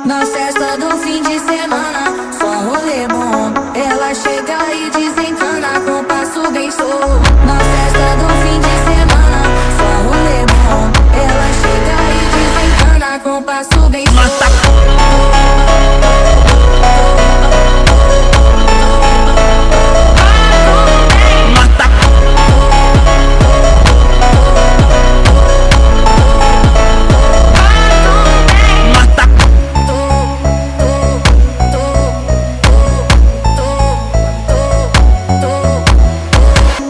Na festa do fim de semana, só rolê bom. Ela chega e desencana com passo bem show. Na festa do fim de semana, só rolê bom. Ela chega e desencana com passo bem show.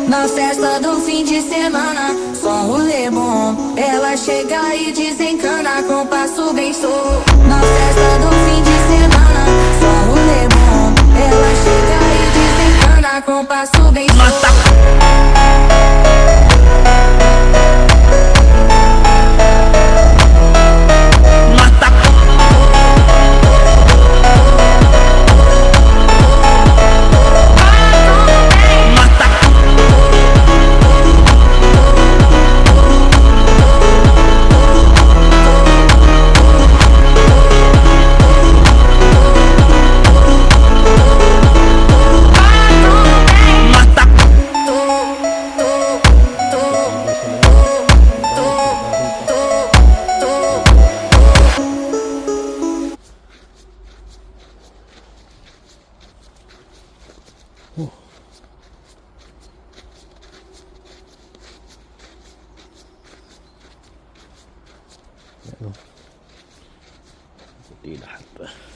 Na festa do fim de semana, só rolê bom. Ela chega e desencana com passo bem show. Na festa do fim de semana, só rolê bom. Ela chega e desencana com passo bem show. Puti lahat pa.